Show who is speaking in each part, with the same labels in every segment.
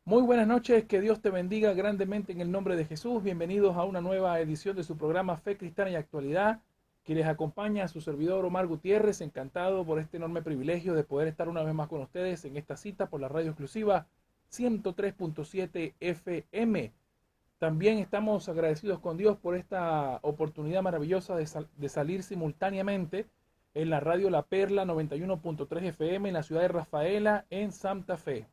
Speaker 1: Muy buenas noches, que Dios te bendiga grandemente en el nombre de Jesús. Bienvenidos a una nueva edición de su programa Fe Cristiana y Actualidad, que les acompaña a su servidor Omar Gutiérrez, encantado por este enorme privilegio de poder estar una vez más con ustedes en esta cita por la radio exclusiva 103.7 FM. También estamos agradecidos con Dios por esta oportunidad maravillosa de salir simultáneamente en la radio La Perla 91.3 FM en la ciudad de Rafaela, en Santa Fe.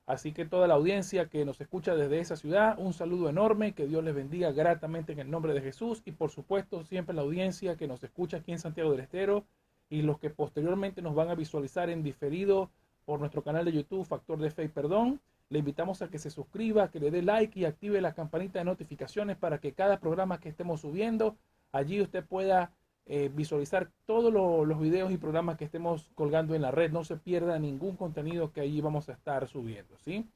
Speaker 1: Así que toda la audiencia que nos escucha desde esa ciudad, un saludo enorme, que Dios les bendiga gratamente en el nombre de Jesús y por supuesto siempre la audiencia que nos escucha aquí en Santiago del Estero y los que posteriormente nos van a visualizar en diferido por nuestro canal de YouTube Factor de Fe y Perdón. Le invitamos a que se suscriba, que le dé like y active la campanita de notificaciones para que cada programa que estemos subiendo, allí usted pueda visualizar todos los videos y programas que estemos colgando en la red. No se pierda ningún contenido que allí vamos a estar subiendo, ¿sí?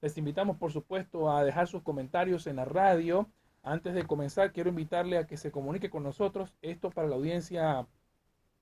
Speaker 1: Les invitamos, por supuesto, a dejar sus comentarios en la radio. Antes de comenzar, quiero invitarle a que se comunique con nosotros. Esto para la audiencia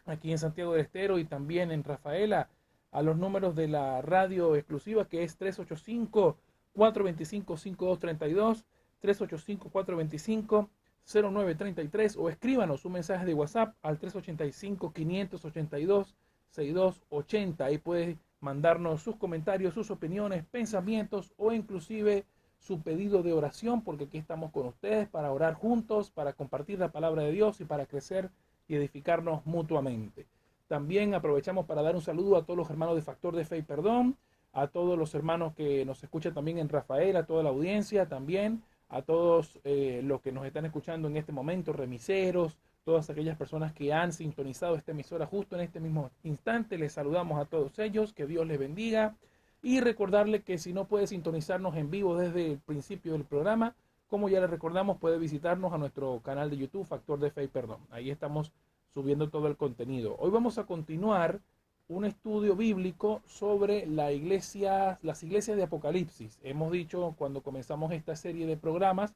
Speaker 1: aquí en Santiago del Estero y también en Rafaela, a los números de la radio exclusiva, que es 385-425-5232, 385-425-0933, o escríbanos un mensaje de WhatsApp al 385-582-6280. Ahí puede mandarnos sus comentarios, sus opiniones, pensamientos o inclusive su pedido de oración, porque aquí estamos con ustedes para orar juntos, para compartir la palabra de Dios y para crecer y edificarnos mutuamente. También aprovechamos para dar un saludo a todos los hermanos de Factor de Fe y Perdón, a todos los hermanos que nos escuchan también en Rafael, a toda la audiencia también, a todos los que nos están escuchando en este momento, remiseros, todas aquellas personas que han sintonizado esta emisora justo en este mismo instante. Les saludamos a todos ellos, que Dios les bendiga. Y recordarle que si no puede sintonizarnos en vivo desde el principio del programa, como ya les recordamos, puede visitarnos a nuestro canal de YouTube, Factor de Fe y Perdón. Ahí estamos subiendo todo el contenido. Hoy vamos a continuar un estudio bíblico sobre las iglesias de Apocalipsis. Hemos dicho cuando comenzamos esta serie de programas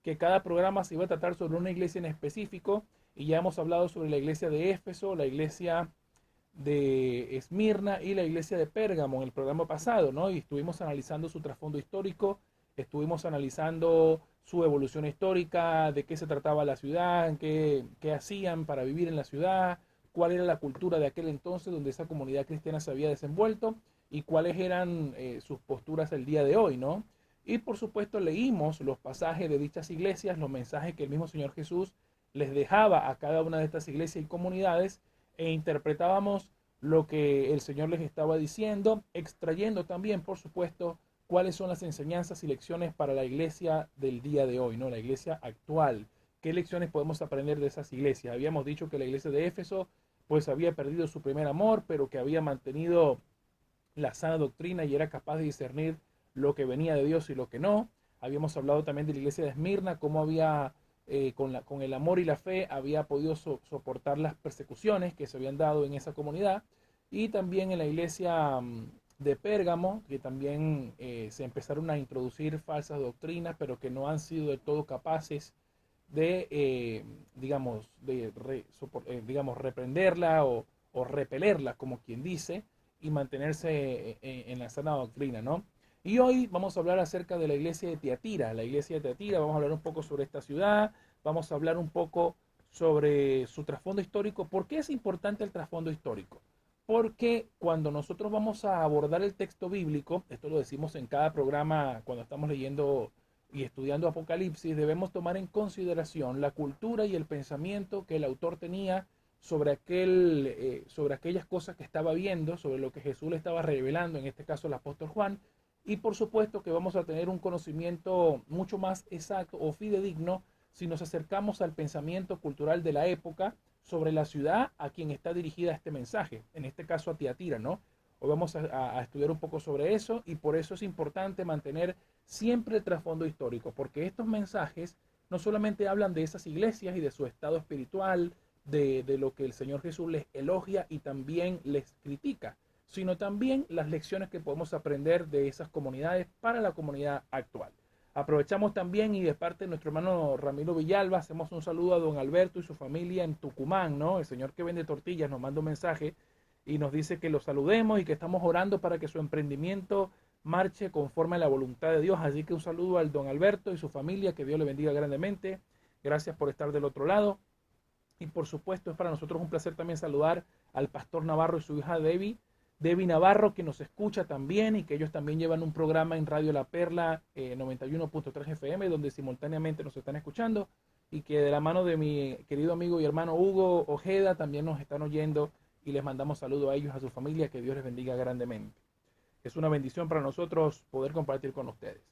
Speaker 1: que cada programa se iba a tratar sobre una iglesia en específico, y ya hemos hablado sobre la iglesia de Éfeso, la iglesia de Esmirna y la iglesia de Pérgamo en el programa pasado, ¿no? Y estuvimos analizando su trasfondo histórico, estuvimos analizando su evolución histórica, de qué se trataba la ciudad, qué hacían para vivir en la ciudad, cuál era la cultura de aquel entonces donde esa comunidad cristiana se había desenvuelto y cuáles eran sus posturas el día de hoy, ¿no? Y por supuesto leímos los pasajes de dichas iglesias, los mensajes que el mismo Señor Jesús les dejaba a cada una de estas iglesias y comunidades, e interpretábamos lo que el Señor les estaba diciendo, extrayendo también, por supuesto, cuáles son las enseñanzas y lecciones para la iglesia del día de hoy, ¿no? La iglesia actual. ¿Qué lecciones podemos aprender de esas iglesias? Habíamos dicho que la iglesia de Éfeso pues había perdido su primer amor, pero que había mantenido la sana doctrina y era capaz de discernir lo que venía de Dios y lo que no. Habíamos hablado también de la iglesia de Esmirna, cómo había, con el amor y la fe, había podido soportar las persecuciones que se habían dado en esa comunidad. Y también en la iglesia de Pérgamo, que también se empezaron a introducir falsas doctrinas, pero que no han sido del todo capaces de, digamos, reprenderla o repelerla, como quien dice, y mantenerse en la sana doctrina, ¿no? Y hoy vamos a hablar acerca de la iglesia de Tiatira. La iglesia de Tiatira, vamos a hablar un poco sobre esta ciudad, vamos a hablar un poco sobre su trasfondo histórico. ¿Por qué es importante el trasfondo histórico? Porque cuando nosotros vamos a abordar el texto bíblico, esto lo decimos en cada programa cuando estamos leyendo y estudiando Apocalipsis, debemos tomar en consideración la cultura y el pensamiento que el autor tenía sobre aquellas cosas que estaba viendo, sobre lo que Jesús le estaba revelando, en este caso el apóstol Juan, y por supuesto que vamos a tener un conocimiento mucho más exacto o fidedigno si nos acercamos al pensamiento cultural de la época sobre la ciudad a quien está dirigida este mensaje, en este caso a Tiatira, ¿no? Hoy vamos a estudiar un poco sobre eso, y por eso es importante mantener siempre el trasfondo histórico, porque estos mensajes no solamente hablan de esas iglesias y de su estado espiritual, de lo que el Señor Jesús les elogia y también les critica, sino también las lecciones que podemos aprender de esas comunidades para la comunidad actual. Aprovechamos también, y de parte de nuestro hermano Ramiro Villalba, hacemos un saludo a don Alberto y su familia en Tucumán, ¿no? El señor que vende tortillas nos manda un mensaje y nos dice que lo saludemos y que estamos orando para que su emprendimiento marche conforme a la voluntad de Dios. Así que un saludo al don Alberto y su familia, que Dios le bendiga grandemente. Gracias por estar del otro lado. Y por supuesto es para nosotros un placer también saludar al pastor Navarro y su hija Debbie Navarro, que nos escucha también y que ellos también llevan un programa en Radio La Perla 91.3 FM, donde simultáneamente nos están escuchando, y que de la mano de mi querido amigo y hermano Hugo Ojeda también nos están oyendo, y les mandamos saludos a ellos, a su familia, que Dios les bendiga grandemente. Es una bendición para nosotros poder compartir con ustedes.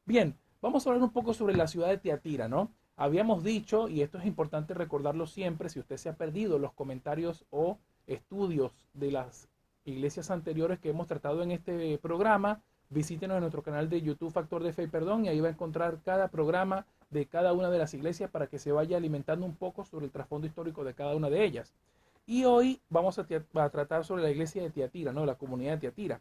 Speaker 1: Bien, vamos a hablar un poco sobre la ciudad de Tiatira, ¿no? Habíamos dicho, y esto es importante recordarlo siempre, si usted se ha perdido los comentarios o estudios de las iglesias anteriores que hemos tratado en este programa, visítenos en nuestro canal de YouTube Factor de Fe y Perdón, y ahí va a encontrar cada programa de cada una de las iglesias para que se vaya alimentando un poco sobre el trasfondo histórico de cada una de ellas. Y hoy vamos a tratar sobre la iglesia de Tiatira, ¿no? La comunidad de Tiatira.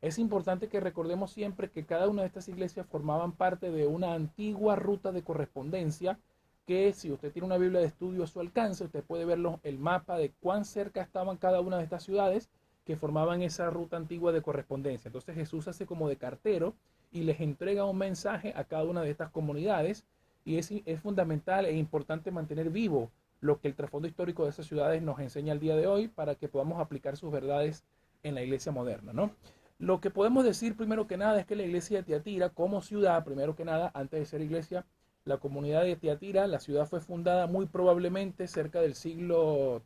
Speaker 1: Es importante que recordemos siempre que cada una de estas iglesias formaban parte de una antigua ruta de correspondencia que, si usted tiene una Biblia de estudio a su alcance, usted puede ver el mapa de cuán cerca estaban cada una de estas ciudades que formaban esa ruta antigua de correspondencia. Entonces Jesús hace como de cartero y les entrega un mensaje a cada una de estas comunidades, y es fundamental e importante mantener vivo lo que el trasfondo histórico de esas ciudades nos enseña el día de hoy para que podamos aplicar sus verdades en la iglesia moderna, ¿no? Lo que podemos decir primero que nada es que la iglesia de Tiatira, como ciudad, primero que nada, antes de ser iglesia, la comunidad de Tiatira, la ciudad fue fundada muy probablemente cerca del siglo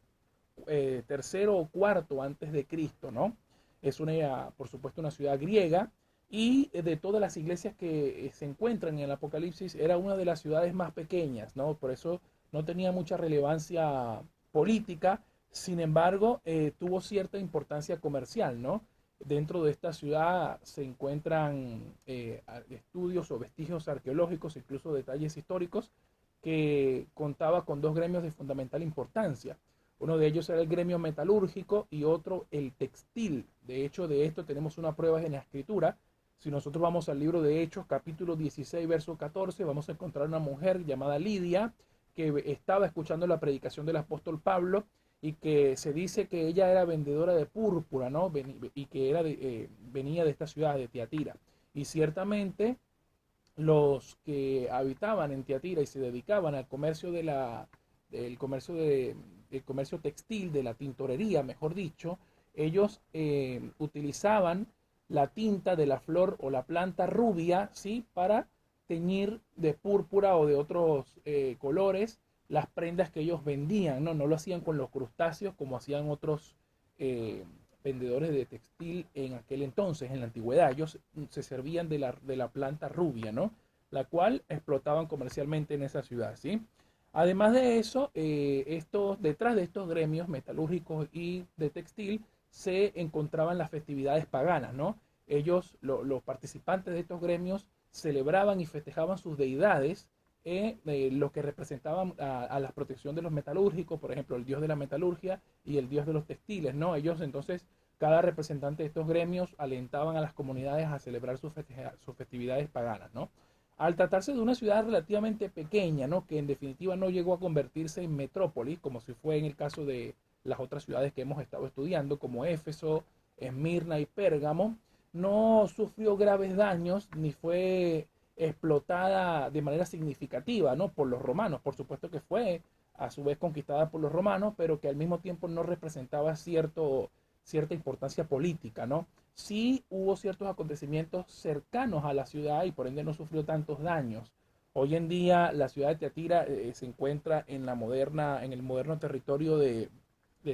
Speaker 1: tercero o cuarto antes de Cristo, ¿no? Es una, por supuesto, una ciudad griega, y de todas las iglesias que se encuentran en el Apocalipsis era una de las ciudades más pequeñas, ¿no? Por eso no tenía mucha relevancia política. Sin embargo, tuvo cierta importancia comercial, ¿no? Dentro de esta ciudad se encuentran estudios o vestigios arqueológicos, incluso detalles históricos, que contaba con dos gremios de fundamental importancia. Uno de ellos era el gremio metalúrgico y otro el textil. De hecho, de esto tenemos una prueba en la escritura. Si nosotros vamos al libro de Hechos, capítulo 16, verso 14, vamos a encontrar una mujer llamada Lidia que estaba escuchando la predicación del apóstol Pablo, y que se dice que ella era vendedora de púrpura, ¿no? Y que venía de esta ciudad de Tiatira. Y ciertamente los que habitaban en Tiatira y se dedicaban al comercio del comercio el comercio textil, de la tintorería, mejor dicho, ellos utilizaban la tinta de la flor o la planta rubia, ¿sí? Para teñir de púrpura o de otros colores las prendas que ellos vendían, ¿no? No lo hacían con los crustáceos como hacían otros vendedores de textil en aquel entonces, en la antigüedad. Ellos se servían de la planta rubia, ¿no? La cual explotaban comercialmente en esa ciudad, ¿sí? Además de eso, detrás de estos gremios metalúrgicos y de textil se encontraban las festividades paganas, ¿no? Ellos, los participantes de estos gremios, celebraban y festejaban sus deidades, lo que representaban a la protección de los metalúrgicos, por ejemplo, el dios de la metalurgia y el dios de los textiles, ¿no? Ellos entonces, cada representante de estos gremios alentaban a las comunidades a celebrar sus festividades paganas, ¿no? Al tratarse de una ciudad relativamente pequeña, ¿no? Que en definitiva no llegó a convertirse en metrópoli, como si fue en el caso de las otras ciudades que hemos estado estudiando, como Éfeso, Esmirna y Pérgamo, no sufrió graves daños ni fue explotada de manera significativa, ¿no? Por los romanos. Por supuesto que fue a su vez conquistada por los romanos, pero que al mismo tiempo no representaba cierta importancia política, ¿no? Sí hubo ciertos acontecimientos cercanos a la ciudad y por ende no sufrió tantos daños. Hoy en día la ciudad de Tiatira se encuentra en en el moderno territorio de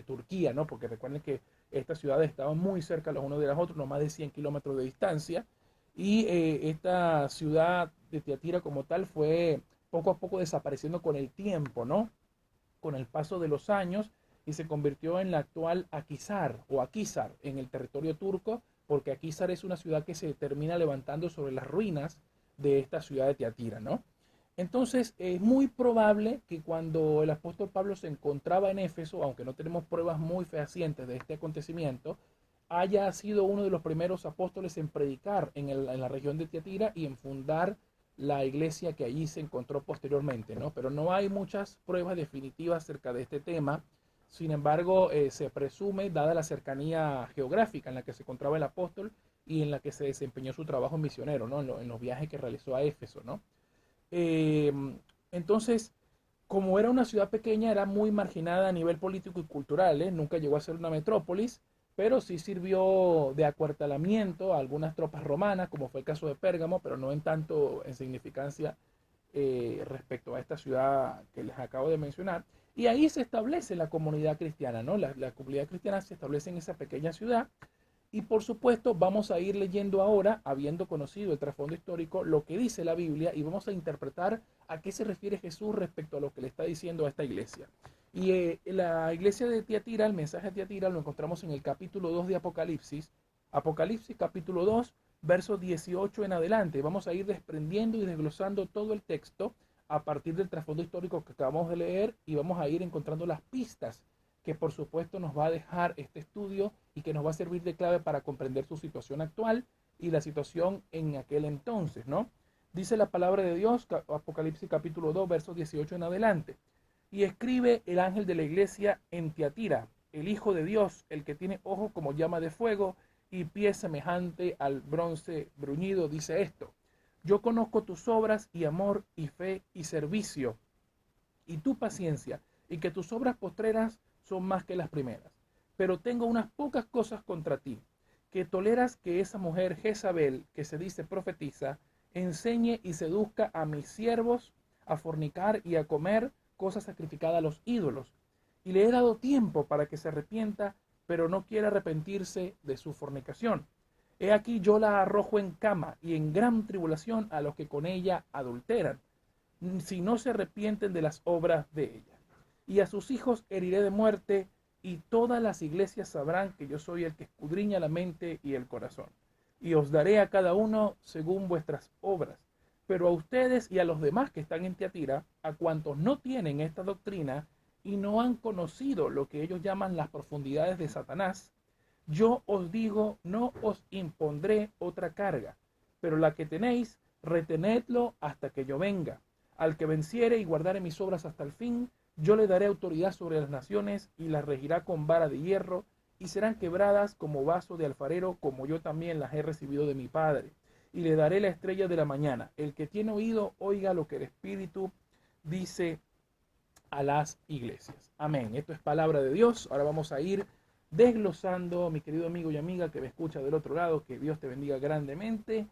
Speaker 1: Turquía, ¿no? Porque recuerden que estas ciudades estaban muy cerca los unos de los otros, no más de 100 kilómetros de distancia, y esta ciudad de Tiatira como tal fue poco a poco desapareciendo con el tiempo, ¿no? Con el paso de los años, y se convirtió en la actual Akhisar o Akhisar en el territorio turco, porque Akhisar es una ciudad que se termina levantando sobre las ruinas de esta ciudad de Tiatira, ¿no? Entonces es muy probable que cuando el apóstol Pablo se encontraba en Éfeso, aunque no tenemos pruebas muy fehacientes de este acontecimiento, haya sido uno de los primeros apóstoles en predicar en la región de Tiatira y en fundar la iglesia que allí se encontró posteriormente, ¿no? Pero no hay muchas pruebas definitivas acerca de este tema. Sin embargo, se presume, dada la cercanía geográfica en la que se encontraba el apóstol, y en la que se desempeñó su trabajo misionero, ¿no? En los viajes que realizó a Éfeso, ¿no? Entonces, como era una ciudad pequeña, era muy marginada a nivel político y cultural, ¿eh? Nunca llegó a ser una metrópolis, pero sí sirvió de acuartelamiento a algunas tropas romanas, como fue el caso de Pérgamo, pero no en tanto en significancia respecto a esta ciudad que les acabo de mencionar. Y ahí se establece la comunidad cristiana, ¿no? La comunidad cristiana se establece en esa pequeña ciudad. Y por supuesto vamos a ir leyendo ahora, habiendo conocido el trasfondo histórico, lo que dice la Biblia y vamos a interpretar a qué se refiere Jesús respecto a lo que le está diciendo a esta iglesia. Y la iglesia de Tiatira, el mensaje de Tiatira lo encontramos en el capítulo 2 de Apocalipsis. Apocalipsis capítulo 2, verso 18 en adelante. Vamos a ir desprendiendo y desglosando todo el texto a partir del trasfondo histórico que acabamos de leer y vamos a ir encontrando las pistas que por supuesto nos va a dejar este estudio y que nos va a servir de clave para comprender su situación actual y la situación en aquel entonces, ¿no? Dice la palabra de Dios, Apocalipsis capítulo 2, versos 18 en adelante. Y escribe el ángel de la iglesia en Tiatira, el Hijo de Dios, el que tiene ojos como llama de fuego y pie semejante al bronce bruñido, dice esto: yo conozco tus obras y amor y fe y servicio y tu paciencia, y que tus obras postreras son más que las primeras. Pero tengo unas pocas cosas contra ti, que toleras que esa mujer Jezabel, que se dice profetiza, enseñe y seduzca a mis siervos a fornicar y a comer cosas sacrificadas a los ídolos. Y le he dado tiempo para que se arrepienta, pero no quiere arrepentirse de su fornicación. He aquí yo la arrojo en cama y en gran tribulación a los que con ella adulteran, si no se arrepienten de las obras de ella. Y a sus hijos heriré de muerte, y todas las iglesias sabrán que yo soy el que escudriña la mente y el corazón. Y os daré a cada uno según vuestras obras. Pero a ustedes y a los demás que están en Tiatira, a cuantos no tienen esta doctrina y no han conocido lo que ellos llaman las profundidades de Satanás, yo os digo, no os impondré otra carga, pero la que tenéis, retenedlo hasta que yo venga. Al que venciere y guardare mis obras hasta el fin, yo le daré autoridad sobre las naciones y las regirá con vara de hierro, y serán quebradas como vaso de alfarero, como yo también las he recibido de mi Padre. Y le daré la estrella de la mañana. El que tiene oído, oiga lo que el Espíritu dice a las iglesias. Amén. Esto es palabra de Dios. Ahora vamos a ir desglosando, mi querido amigo y amiga que me escucha del otro lado, que Dios te bendiga grandemente,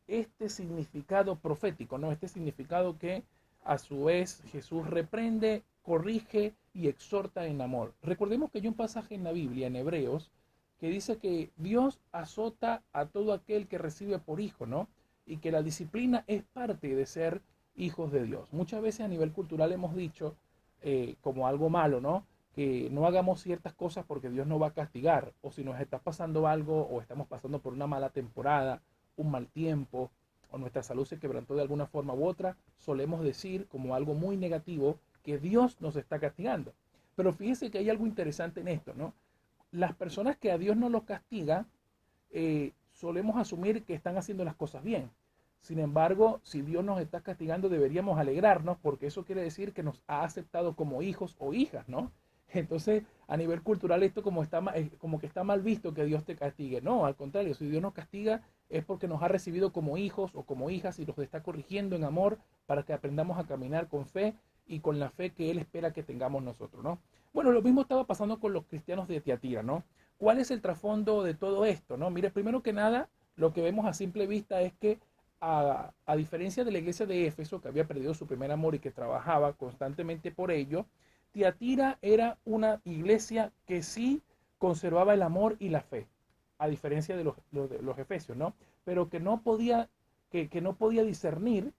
Speaker 1: este significado profético, ¿no? Este significado que a su vez Jesús reprende, corrige y exhorta en amor. Recordemos que hay un pasaje en la Biblia, en Hebreos, que dice que Dios azota a todo aquel que recibe por hijo, ¿no? Y que la disciplina es parte de ser hijos de Dios. Muchas veces a nivel cultural hemos dicho como algo malo, ¿no? Que no hagamos ciertas cosas porque Dios nos va a castigar, o si nos está pasando algo o estamos pasando por una mala temporada, un mal tiempo, o nuestra salud se quebrantó de alguna forma u otra, solemos decir como algo muy negativo que Dios nos está castigando. Pero fíjese que hay algo interesante en esto, ¿no? Las personas que a Dios no los castiga, solemos asumir que están haciendo las cosas bien. Sin embargo, si Dios nos está castigando, deberíamos alegrarnos porque eso quiere decir que nos ha aceptado como hijos o hijas, ¿no? Entonces, a nivel cultural, esto como que está mal visto que Dios te castigue. No, al contrario, si Dios nos castiga es porque nos ha recibido como hijos o como hijas y nos está corrigiendo en amor para que aprendamos a caminar con fe y con la fe que Él espera que tengamos nosotros, ¿no? Bueno, lo mismo estaba pasando con los cristianos de Tiatira, ¿no? ¿Cuál es el trasfondo de todo esto, no? Mire, primero que nada, lo que vemos a simple vista es que a diferencia de la iglesia de Éfeso, que había perdido su primer amor y que trabajaba constantemente por ello, Tiatira era una iglesia que sí conservaba el amor y la fe, a diferencia de los efesios, ¿no? Pero que no podía discernir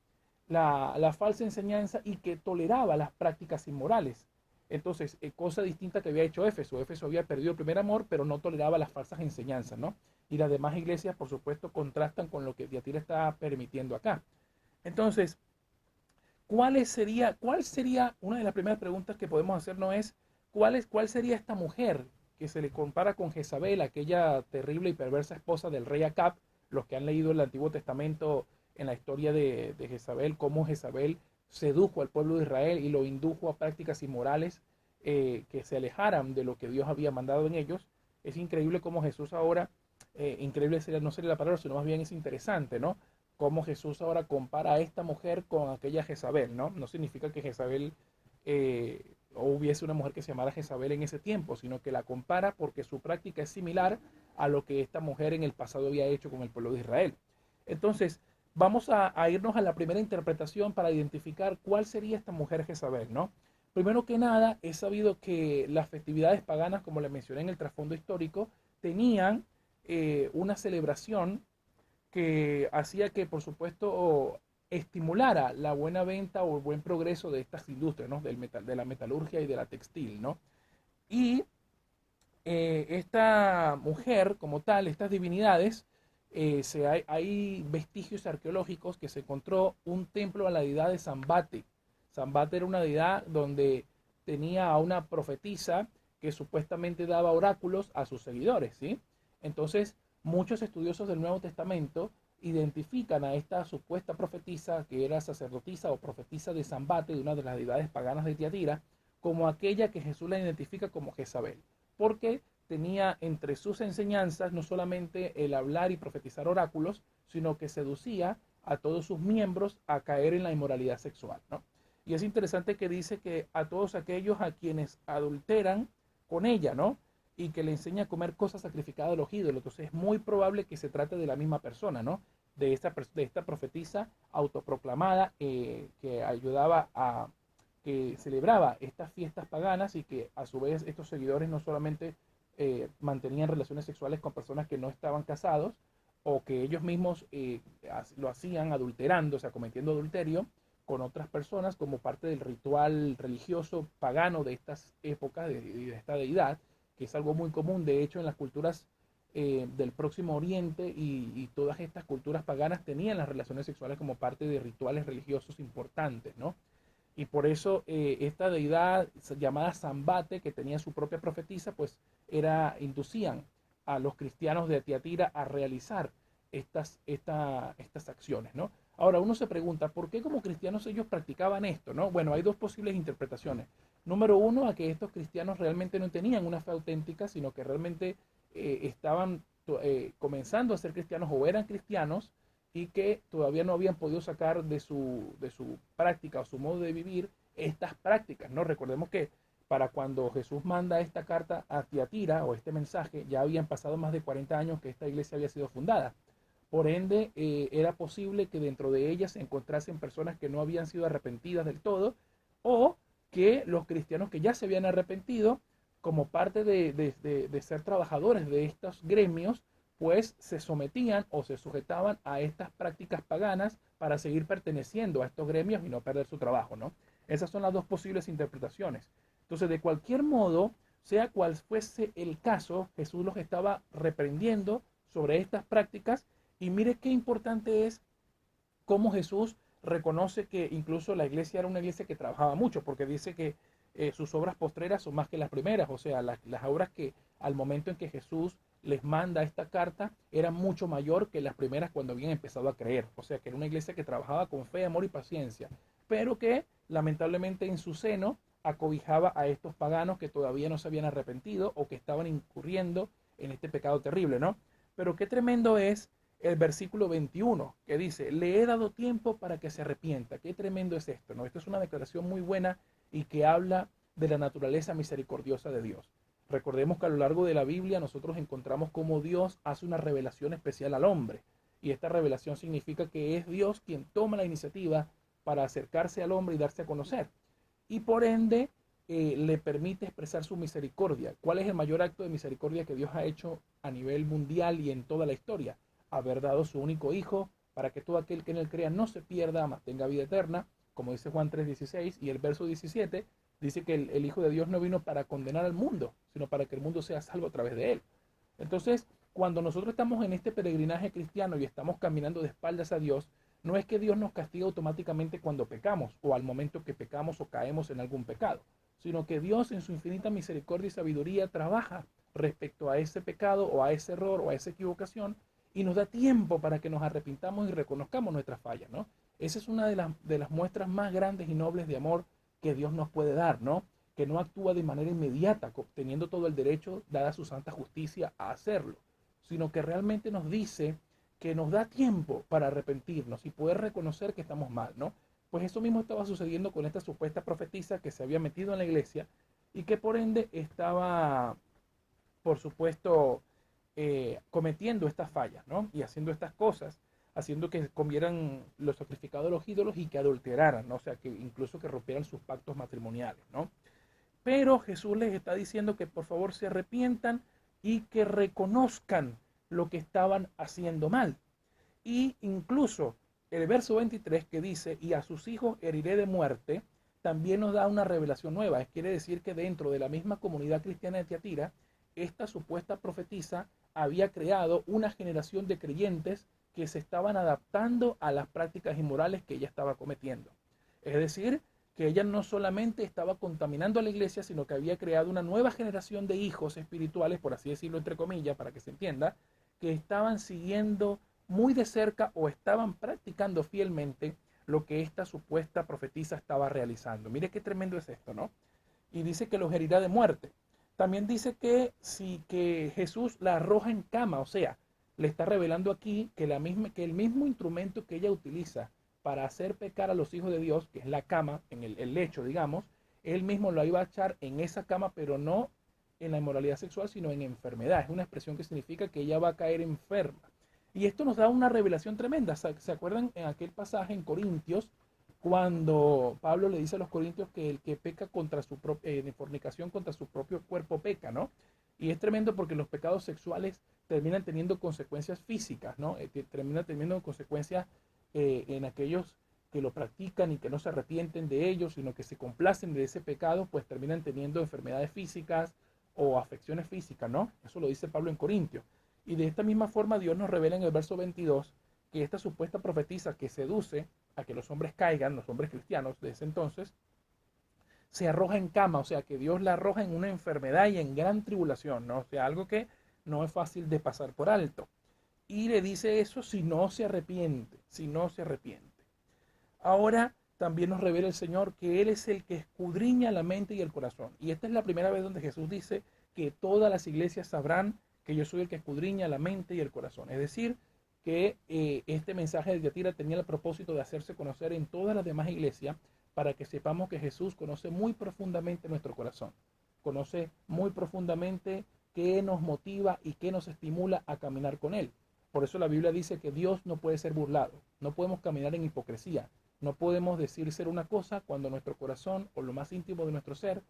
Speaker 1: la falsa enseñanza y que toleraba las prácticas inmorales. Entonces, cosa distinta que había hecho Éfeso. Éfeso había perdido el primer amor, pero no toleraba las falsas enseñanzas, ¿no? Y las demás iglesias, por supuesto, contrastan con lo que Tiatira está permitiendo acá. Entonces, cuál sería, una de las primeras preguntas que podemos hacernos es, cuál sería esta mujer que se le compara con Jezabel, aquella terrible y perversa esposa del rey Acab? Los que han leído el Antiguo Testamento en la historia de Jezabel, cómo Jezabel sedujo al pueblo de Israel y lo indujo a prácticas inmorales que se alejaran de lo que Dios había mandado en ellos. Es increíble cómo Jesús ahora increíble sería, no sería la palabra, sino más bien es interesante, ¿no? Cómo Jesús ahora compara a esta mujer con aquella Jezabel, ¿no? No significa que Jezabel o hubiese una mujer que se llamara Jezabel en ese tiempo, sino que la compara porque su práctica es similar a lo que esta mujer en el pasado había hecho con el pueblo de Israel. Entonces, vamos a irnos a la primera interpretación para identificar cuál sería esta mujer Jezabel, ¿no? Primero que nada, es sabido que las festividades paganas, como le mencioné en el trasfondo histórico, tenían una celebración que hacía que, por supuesto, estimulara la buena venta o el buen progreso de estas industrias, ¿no? Del metal, de la metalurgia y de la textil, ¿no? Y esta mujer, como tal, estas divinidades, hay vestigios arqueológicos que se encontró un templo a la deidad de Zambate. Zambate era una deidad donde tenía a una profetisa que supuestamente daba oráculos a sus seguidores, ¿sí? Entonces, muchos estudiosos del Nuevo Testamento identifican a esta supuesta profetisa, que era sacerdotisa o profetisa de Zambate, de una de las deidades paganas de Tiatira, como aquella que Jesús la identifica como Jezabel, porque tenía entre sus enseñanzas no solamente el hablar y profetizar oráculos, sino que seducía a todos sus miembros a caer en la inmoralidad sexual, ¿no? Y es interesante que dice que a todos aquellos a quienes adulteran con ella, ¿no? Y que le enseña a comer cosas sacrificadas a los ídolos. Entonces es muy probable que se trate de la misma persona, ¿no? De esta profetisa autoproclamada que ayudaba a, que celebraba estas fiestas paganas y que a su vez estos seguidores no solamente mantenían relaciones sexuales con personas que no estaban casados o que ellos mismos lo hacían adulterando, o sea, cometiendo adulterio con otras personas como parte del ritual religioso pagano de estas épocas, de esta deidad, que es algo muy común, de hecho, en las culturas del Próximo Oriente y todas estas culturas paganas tenían las relaciones sexuales como parte de rituales religiosos importantes, ¿no? Y por eso esta deidad llamada Zambate, que tenía su propia profetisa, pues inducían a los cristianos de Tiatira a realizar estas acciones, ¿no? Ahora uno se pregunta, ¿por qué como cristianos ellos practicaban esto, ¿no? Bueno, hay dos posibles interpretaciones. Número uno, a que estos cristianos realmente no tenían una fe auténtica, sino que realmente estaban comenzando a ser cristianos o eran cristianos y que todavía no habían podido sacar de su práctica o su modo de vivir estas prácticas, ¿no? Recordemos que para cuando Jesús manda esta carta a Tiatira o este mensaje, ya habían pasado más de 40 años que esta iglesia había sido fundada. Por ende, era posible que dentro de ella se encontrasen personas que no habían sido arrepentidas del todo o que los cristianos que ya se habían arrepentido, como parte de ser trabajadores de estos gremios, pues se sometían o se sujetaban a estas prácticas paganas para seguir perteneciendo a estos gremios y no perder su trabajo, ¿no? Esas son las dos posibles interpretaciones. Entonces, de cualquier modo, sea cual fuese el caso, Jesús los estaba reprendiendo sobre estas prácticas y mire qué importante es cómo Jesús reconoce que incluso la iglesia era una iglesia que trabajaba mucho, porque dice que sus obras postreras son más que las primeras, o sea, las obras que al momento en que Jesús les manda esta carta eran mucho mayor que las primeras cuando habían empezado a creer, o sea, que era una iglesia que trabajaba con fe, amor y paciencia, pero que lamentablemente en su seno acobijaba a estos paganos que todavía no se habían arrepentido o que estaban incurriendo en este pecado terrible, ¿no? Pero qué tremendo es el versículo 21, que dice, le he dado tiempo para que se arrepienta. Qué tremendo es esto, ¿no? Esto es una declaración muy buena y que habla de la naturaleza misericordiosa de Dios. Recordemos que a lo largo de la Biblia nosotros encontramos cómo Dios hace una revelación especial al hombre. Y esta revelación significa que es Dios quien toma la iniciativa para acercarse al hombre y darse a conocer. Y por ende le permite expresar su misericordia. ¿Cuál es el mayor acto de misericordia que Dios ha hecho a nivel mundial y en toda la historia? Haber dado su único hijo para que todo aquel que en él crea no se pierda, mas tenga vida eterna, como dice Juan 3:16, y el verso 17 dice que el Hijo de Dios no vino para condenar al mundo, sino para que el mundo sea salvo a través de él. Entonces, cuando nosotros estamos en este peregrinaje cristiano y estamos caminando de espaldas a Dios, no es que Dios nos castiga automáticamente cuando pecamos o al momento que pecamos o caemos en algún pecado, sino que Dios en su infinita misericordia y sabiduría trabaja respecto a ese pecado o a ese error o a esa equivocación y nos da tiempo para que nos arrepintamos y reconozcamos nuestras fallas, ¿no? Esa es una de las muestras más grandes y nobles de amor que Dios nos puede dar, ¿no? Que no actúa de manera inmediata, teniendo todo el derecho, dada su santa justicia, a hacerlo, sino que realmente nos dice que nos da tiempo para arrepentirnos y poder reconocer que estamos mal, ¿no? Pues eso mismo estaba sucediendo con esta supuesta profetisa que se había metido en la iglesia y que por ende estaba, por supuesto, cometiendo estas fallas, ¿no? Y haciendo estas cosas, haciendo que comieran los sacrificados de los ídolos y que adulteraran, ¿no? O sea, que incluso que rompieran sus pactos matrimoniales, ¿no? Pero Jesús les está diciendo que por favor se arrepientan y que reconozcan lo que estaban haciendo mal. Y incluso el verso 23 que dice, y a sus hijos heriré de muerte, también nos da una revelación nueva. Quiere decir que dentro de la misma comunidad cristiana de Tiatira, esta supuesta profetisa había creado una generación de creyentes que se estaban adaptando a las prácticas inmorales que ella estaba cometiendo. Es decir, que ella no solamente estaba contaminando a la iglesia, sino que había creado una nueva generación de hijos espirituales, por así decirlo entre comillas, para que se entienda, que estaban siguiendo muy de cerca o estaban practicando fielmente lo que esta supuesta profetisa estaba realizando. Mire qué tremendo es esto, ¿no? Y dice que los herirá de muerte. También dice que si que Jesús la arroja en cama, o sea, le está revelando aquí que, que el mismo instrumento que ella utiliza para hacer pecar a los hijos de Dios, que es la cama, en el lecho, digamos, él mismo lo iba a echar en esa cama, pero no en la inmoralidad sexual, sino en enfermedad. Es una expresión que significa que ella va a caer enferma. Y esto nos da una revelación tremenda. ¿Se acuerdan en aquel pasaje en Corintios, cuando Pablo le dice a los corintios que el que peca contra su de fornicación contra su propio cuerpo peca, ¿no? Y es tremendo porque los pecados sexuales terminan teniendo consecuencias físicas, ¿no? Terminan teniendo consecuencias en aquellos que lo practican y que no se arrepienten de ellos, sino que se complacen de ese pecado, pues terminan teniendo enfermedades físicas o afecciones físicas, ¿no? Eso lo dice Pablo en Corintios. Y de esta misma forma Dios nos revela en el verso 22 que esta supuesta profetisa que seduce a que los hombres caigan, los hombres cristianos de ese entonces, se arroja en cama, o sea que Dios la arroja en una enfermedad y en gran tribulación, ¿no? O sea, algo que no es fácil de pasar por alto. Y le dice eso si no se arrepiente, si no se arrepiente. Ahora también nos revela el Señor que Él es el que escudriña la mente y el corazón. Y esta es la primera vez donde Jesús dice que todas las iglesias sabrán que yo soy el que escudriña la mente y el corazón. Es decir, que este mensaje de Tiatira tenía el propósito de hacerse conocer en todas las demás iglesias para que sepamos que Jesús conoce muy profundamente nuestro corazón. Conoce muy profundamente qué nos motiva y qué nos estimula a caminar con Él. Por eso la Biblia dice que Dios no puede ser burlado. No podemos caminar en hipocresía. No podemos decir ser una cosa cuando nuestro corazón o lo más íntimo de nuestro ser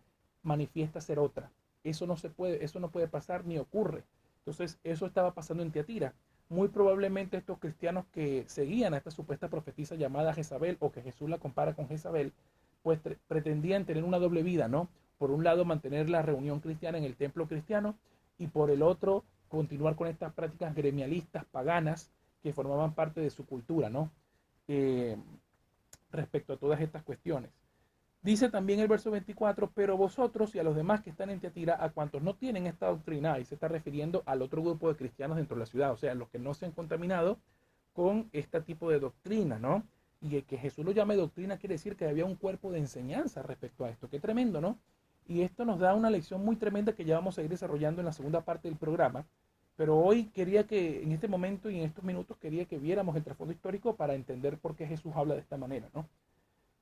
Speaker 1: manifiesta ser otra. Eso no se puede, eso no puede pasar ni ocurre. Entonces, eso estaba pasando en Tiatira. Muy probablemente estos cristianos que seguían a esta supuesta profetisa llamada Jezabel, o que Jesús la compara con Jezabel, pues pretendían tener una doble vida, ¿no? Por un lado, mantener la reunión cristiana en el templo cristiano, y por el otro, continuar con estas prácticas gremialistas paganas que formaban parte de su cultura, ¿no? Respecto a todas estas cuestiones. Dice también el verso 24, pero vosotros y a los demás que están en Tiatira, a cuantos no tienen esta doctrina, y se está refiriendo al otro grupo de cristianos dentro de la ciudad, o sea, los que no se han contaminado con este tipo de doctrina, ¿no? Y que Jesús lo llame doctrina quiere decir que había un cuerpo de enseñanza respecto a esto. Qué tremendo, ¿no? Y esto nos da una lección muy tremenda que ya vamos a ir desarrollando en la segunda parte del programa. Pero hoy quería que, en este momento y en estos minutos, quería que viéramos el trasfondo histórico para entender por qué Jesús habla de esta manera, ¿no?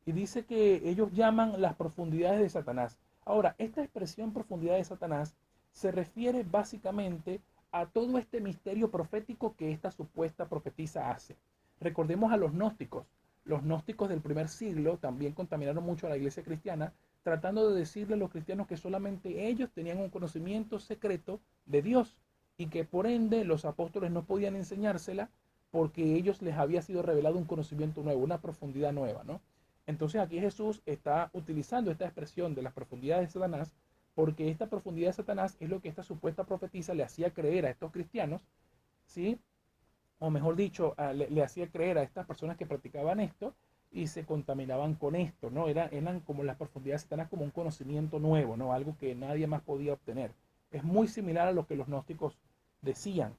Speaker 1: Y dice que ellos llaman las profundidades de Satanás. Ahora, esta expresión profundidad de Satanás se refiere básicamente a todo este misterio profético que esta supuesta profetisa hace. Recordemos a los gnósticos. Los gnósticos del primer siglo también contaminaron mucho a la iglesia cristiana, tratando de decirle a los cristianos que solamente ellos tenían un conocimiento secreto de Dios y que por ende los apóstoles no podían enseñársela porque ellos les había sido revelado un conocimiento nuevo, una profundidad nueva, ¿no? Entonces aquí Jesús está utilizando esta expresión de las profundidades de Satanás porque esta profundidad de Satanás es lo que esta supuesta profetisa le hacía creer a estos cristianos, ¿sí? O mejor dicho, le hacía creer a estas personas que practicaban esto y se contaminaban con esto, ¿no? Eran como las profundidades de Satanás como un conocimiento nuevo, ¿no? Algo que nadie más podía obtener. Es muy similar a lo que los gnósticos decían.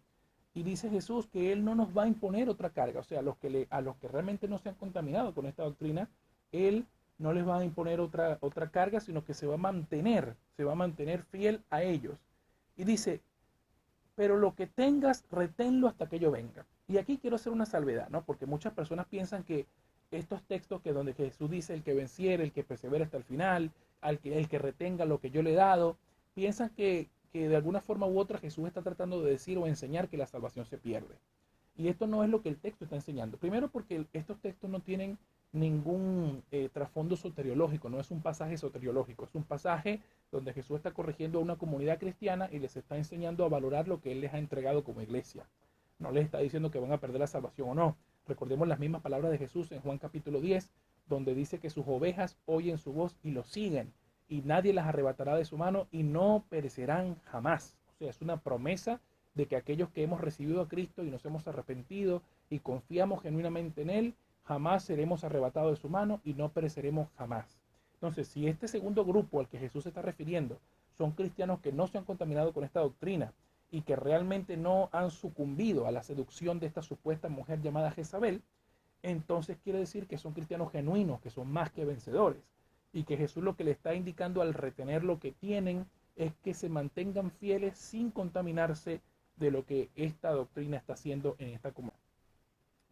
Speaker 1: Y dice Jesús que Él no nos va a imponer otra carga, o sea, a los que realmente no se han contaminado con esta doctrina, Él no les va a imponer otra carga, sino que se va a mantener fiel a ellos. Y dice, pero lo que tengas, reténlo hasta que yo venga. Y aquí quiero hacer una salvedad, ¿no? Porque muchas personas piensan que estos textos que donde Jesús dice el que venciere, el que persevere hasta el final, el que retenga lo que yo le he dado, piensan que de alguna forma u otra Jesús está tratando de decir o enseñar que la salvación se pierde. Y esto no es lo que el texto está enseñando. Primero porque estos textos no tienen ningún trasfondo soteriológico, no es un pasaje soteriológico, es un pasaje donde Jesús está corrigiendo a una comunidad cristiana y les está enseñando a valorar lo que Él les ha entregado como iglesia. No les está diciendo que van a perder la salvación o no. Recordemos las mismas palabras de Jesús en Juan capítulo 10, donde dice que sus ovejas oyen su voz y lo siguen, y nadie las arrebatará de su mano y no perecerán jamás. O sea, es una promesa de que aquellos que hemos recibido a Cristo y nos hemos arrepentido y confiamos genuinamente en Él, jamás seremos arrebatados de su mano y no pereceremos jamás. Entonces, si este segundo grupo al que Jesús se está refiriendo son cristianos que no se han contaminado con esta doctrina y que realmente no han sucumbido a la seducción de esta supuesta mujer llamada Jezabel, entonces quiere decir que son cristianos genuinos, que son más que vencedores, y que Jesús lo que le está indicando al retener lo que tienen es que se mantengan fieles sin contaminarse de lo que esta doctrina está haciendo en esta comunidad.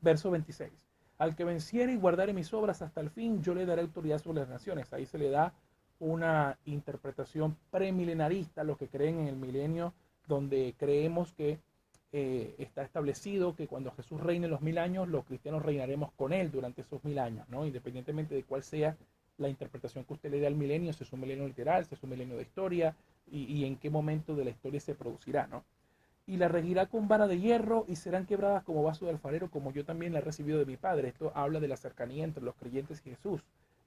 Speaker 1: Verso 26. Al que venciere y guardare mis obras hasta el fin, yo le daré autoridad sobre las naciones. Ahí se le da una interpretación premilenarista a los que creen en el milenio, donde creemos que está establecido que cuando Jesús reine los 1000 años, los cristianos reinaremos con él durante esos 1000 años, ¿no? Independientemente de cuál sea la interpretación que usted le dé al milenio, si es un milenio literal, si es un milenio de historia, y en qué momento de la historia se producirá, ¿no? Y la regirá con vara de hierro y serán quebradas como vaso de alfarero, como yo también la he recibido de mi Padre. Esto habla de la cercanía entre los creyentes y Jesús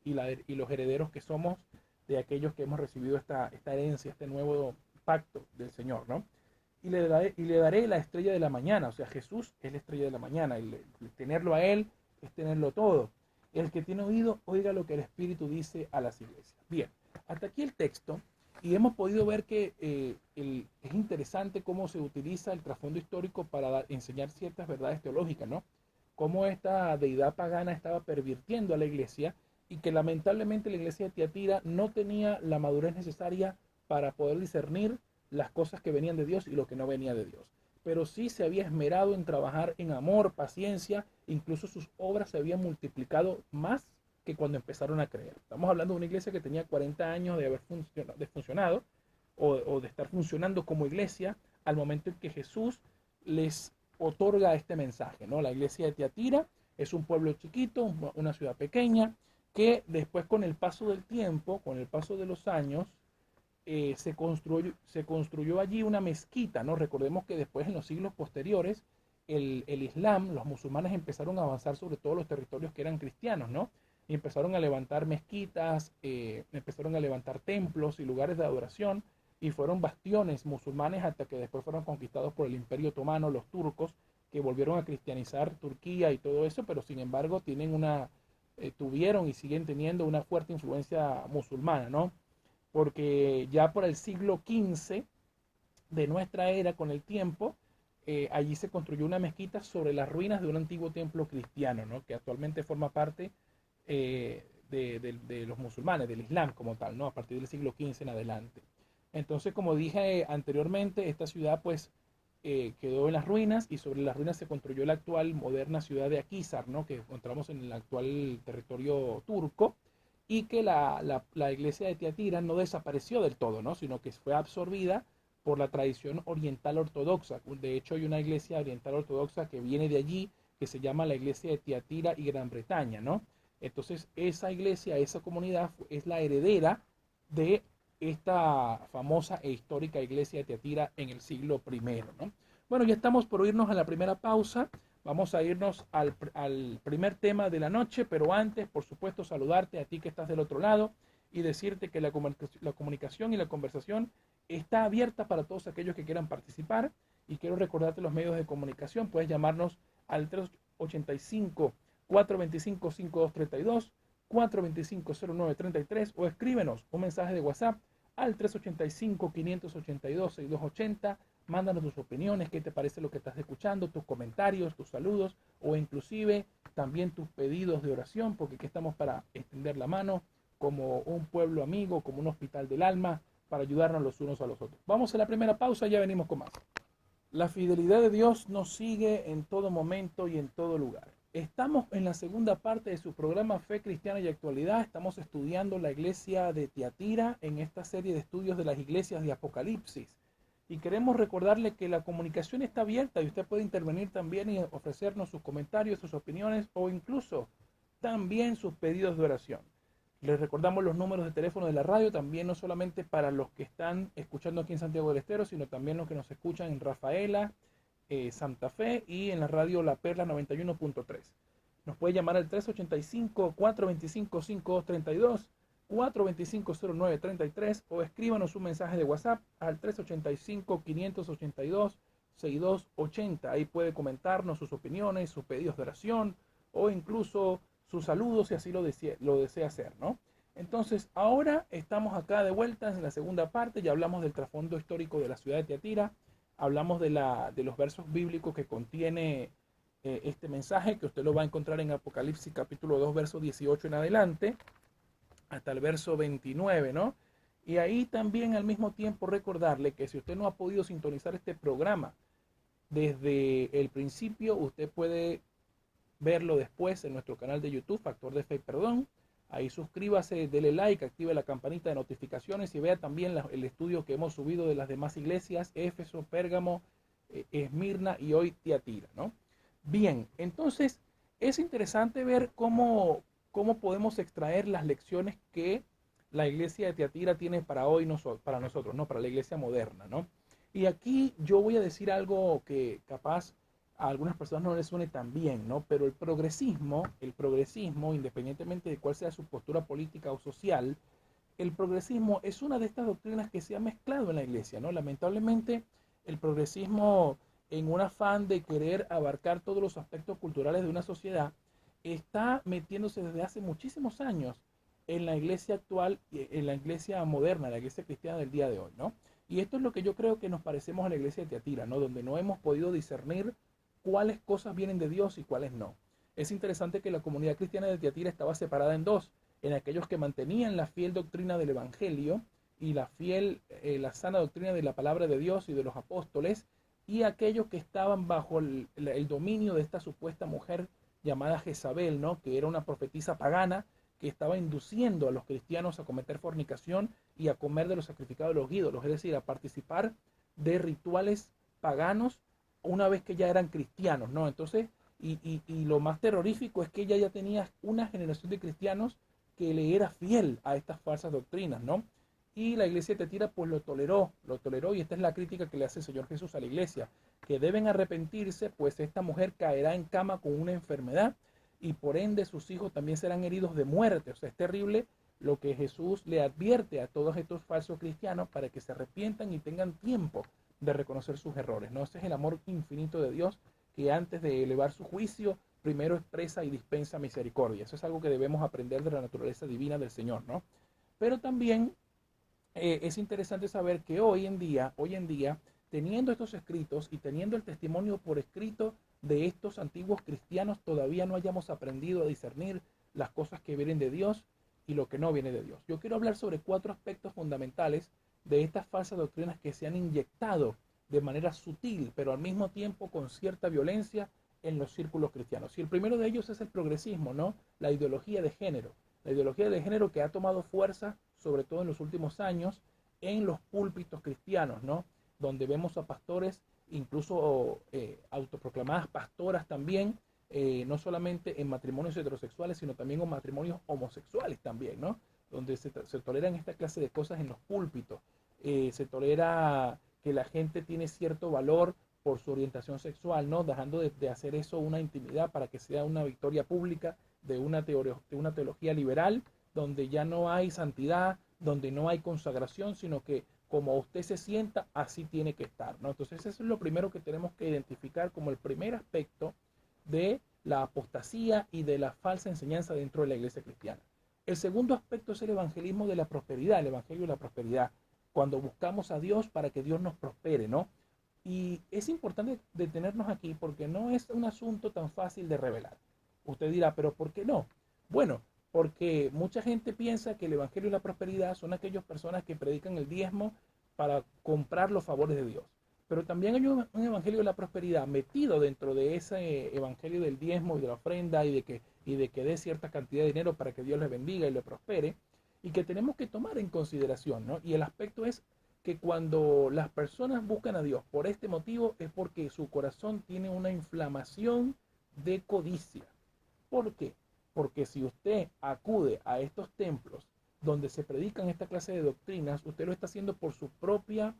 Speaker 1: y los herederos que somos de aquellos que hemos recibido esta herencia, este nuevo pacto del Señor, ¿no? Y le daré la estrella de la mañana. O sea, Jesús es la estrella de la mañana. Y tenerlo a Él es tenerlo todo. El que tiene oído, oiga lo que el Espíritu dice a las iglesias. Bien, hasta aquí el texto. Y hemos podido ver que es interesante cómo se utiliza el trasfondo histórico para enseñar ciertas verdades teológicas, ¿no? Cómo esta deidad pagana estaba pervirtiendo a la iglesia y que lamentablemente la iglesia de Tiatira no tenía la madurez necesaria para poder discernir las cosas que venían de Dios y lo que no venía de Dios. Pero sí se había esmerado en trabajar en amor, paciencia, incluso sus obras se habían multiplicado más que cuando empezaron a creer. Estamos hablando de una iglesia que tenía 40 años de haber funcionado o de estar funcionando como iglesia al momento en que Jesús les otorga este mensaje, ¿no? La iglesia de Tiatira es un pueblo chiquito, una ciudad pequeña, que después con el paso del tiempo, con el paso de los años, se construyó allí una mezquita, ¿no? Recordemos que después en los siglos posteriores el Islam, los musulmanes empezaron a avanzar sobre todos los territorios que eran cristianos, ¿no? Y empezaron a levantar mezquitas, empezaron a levantar templos y lugares de adoración, y fueron bastiones musulmanes hasta que después fueron conquistados por el Imperio Otomano, los turcos, que volvieron a cristianizar Turquía y todo eso, pero sin embargo tuvieron y siguen teniendo una fuerte influencia musulmana, ¿no? Porque ya por el siglo XV de nuestra era, con el tiempo, allí se construyó una mezquita sobre las ruinas de un antiguo templo cristiano, ¿no? Que actualmente forma parte de los musulmanes, del Islam como tal, ¿no? A partir del siglo XV en adelante. Entonces, como dije anteriormente, esta ciudad pues quedó en las ruinas y sobre las ruinas se construyó la actual moderna ciudad de Akhisar, ¿no? Que encontramos en el actual territorio turco, y que la iglesia de Tiatira no desapareció del todo, ¿no? Sino que fue absorbida por la tradición oriental ortodoxa. De hecho, hay una iglesia oriental ortodoxa que viene de allí, que se llama la iglesia de Tiatira y Gran Bretaña, ¿no? Entonces, esa iglesia, esa comunidad es la heredera de esta famosa e histórica iglesia de Tiatira en el siglo I, ¿no? Bueno, ya estamos por irnos a la primera pausa. Vamos a irnos al primer tema de la noche, pero antes, por supuesto, saludarte a ti que estás del otro lado y decirte que la comunicación y la conversación está abierta para todos aquellos que quieran participar. Y quiero recordarte los medios de comunicación. Puedes llamarnos al 385 425 5232, 425 0933, o escríbenos un mensaje de WhatsApp al 385 582 6280. Mándanos tus opiniones, qué te parece lo que estás escuchando, tus comentarios, tus saludos, o inclusive también tus pedidos de oración, porque aquí estamos para extender la mano como un pueblo amigo, como un hospital del alma, para ayudarnos los unos a los otros. Vamos a la primera pausa y ya venimos con más. La fidelidad de Dios nos sigue en todo momento y en todo lugar. Estamos en la segunda parte de su programa Fe Cristiana y Actualidad. Estamos estudiando la iglesia de Tiatira en esta serie de estudios de las iglesias de Apocalipsis. Y queremos recordarle que la comunicación está abierta y usted puede intervenir también y ofrecernos sus comentarios, sus opiniones o incluso también sus pedidos de oración. Les recordamos los números de teléfono de la radio, también no solamente para los que están escuchando aquí en Santiago del Estero, sino también los que nos escuchan en Rafaela, Santa Fe y en la radio La Perla 91.3. Nos puede llamar al 385-425-5232, 425-0933 o escríbanos un mensaje de WhatsApp al 385-582-6280. Ahí puede comentarnos sus opiniones, sus pedidos de oración o incluso sus saludos si así lo desea hacer, ¿no? Entonces, ahora estamos acá de vuelta en la segunda parte, ya hablamos del trasfondo histórico de la ciudad de Tiatira, hablamos de los versos bíblicos que contiene este mensaje, que usted lo va a encontrar en Apocalipsis capítulo 2, verso 18 en adelante, hasta el verso 29, ¿no? Y ahí también al mismo tiempo recordarle que si usted no ha podido sintonizar este programa desde el principio, usted puede verlo después en nuestro canal de YouTube, Factor de Fe y Perdón. Ahí suscríbase, dele like, active la campanita de notificaciones y vea también el estudio que hemos subido de las demás iglesias, Éfeso, Pérgamo, Esmirna y hoy Tiatira, ¿no? Bien, entonces es interesante ver cómo podemos extraer las lecciones que la iglesia de Tiatira tiene para hoy, para nosotros, ¿no? Para la iglesia moderna, ¿no? Y aquí yo voy a decir algo que capaz a algunas personas no les suene tan bien, ¿no? Pero el progresismo, independientemente de cuál sea su postura política o social, el progresismo es una de estas doctrinas que se ha mezclado en la iglesia, ¿no? Lamentablemente, el progresismo, en un afán de querer abarcar todos los aspectos culturales de una sociedad, está metiéndose desde hace muchísimos años en la iglesia actual, en la iglesia moderna, la iglesia cristiana del día de hoy, ¿no? Y esto es lo que yo creo que nos parecemos a la iglesia de Tiatira, ¿no? Donde no hemos podido discernir cuáles cosas vienen de Dios y cuáles no. Es interesante que la comunidad cristiana de Tiatira estaba separada en dos, en aquellos que mantenían la fiel doctrina del Evangelio y la sana doctrina de la palabra de Dios y de los apóstoles, y aquellos que estaban bajo el dominio de esta supuesta mujer llamada Jezabel, ¿no? Que era una profetisa pagana que estaba induciendo a los cristianos a cometer fornicación y a comer de los sacrificados de los ídolos, es decir, a participar de rituales paganos una vez que ya eran cristianos, ¿no? Entonces, y lo más terrorífico es que ella ya tenía una generación de cristianos que le era fiel a estas falsas doctrinas, ¿no? Y la iglesia de Tiatira pues lo toleró y esta es la crítica que le hace el Señor Jesús a la iglesia, que deben arrepentirse, pues esta mujer caerá en cama con una enfermedad y por ende sus hijos también serán heridos de muerte. O sea, es terrible lo que Jesús le advierte a todos estos falsos cristianos para que se arrepientan y tengan tiempo de reconocer sus errores, ¿no? Ese es el amor infinito de Dios, que antes de elevar su juicio, primero expresa y dispensa misericordia. Eso es algo que debemos aprender de la naturaleza divina del Señor, ¿no? Pero también es interesante saber que hoy en día, teniendo estos escritos y teniendo el testimonio por escrito de estos antiguos cristianos, todavía no hayamos aprendido a discernir las cosas que vienen de Dios y lo que no viene de Dios. Yo quiero hablar sobre 4 aspectos fundamentales de estas falsas doctrinas que se han inyectado de manera sutil, pero al mismo tiempo con cierta violencia en los círculos cristianos. Y el primero de ellos es el progresismo, ¿no? La ideología de género. La ideología de género que ha tomado fuerza, sobre todo en los últimos años, en los púlpitos cristianos, ¿no? Donde vemos a pastores, incluso autoproclamadas pastoras también, no solamente en matrimonios heterosexuales, sino también en matrimonios homosexuales también, ¿no? Donde se toleran esta clase de cosas en los púlpitos. Se tolera que la gente tiene cierto valor por su orientación sexual, ¿no? Dejando de hacer eso una intimidad para que sea una victoria pública de una teología liberal, donde ya no hay santidad, donde no hay consagración, sino que como usted se sienta, así tiene que estar, ¿no? Entonces eso es lo primero que tenemos que identificar como el primer aspecto de la apostasía y de la falsa enseñanza dentro de la iglesia cristiana. El segundo aspecto es el evangelismo de la prosperidad, el evangelio de la prosperidad, cuando buscamos a Dios para que Dios nos prospere, ¿no? Y es importante detenernos aquí porque no es un asunto tan fácil de revelar. Usted dirá, pero ¿por qué no? Bueno, porque mucha gente piensa que el evangelio y la prosperidad son aquellas personas que predican el diezmo para comprar los favores de Dios. pero también hay un evangelio de la prosperidad metido dentro de ese evangelio del diezmo y de la ofrenda y de que dé cierta cantidad de dinero para que Dios les bendiga y le prospere, y que tenemos que tomar en consideración, ¿no? Y el aspecto es que cuando las personas buscan a Dios por este motivo es porque su corazón tiene una inflamación de codicia. ¿Por qué? Porque si usted acude a estos templos donde se predican esta clase de doctrinas, usted lo está haciendo por su propia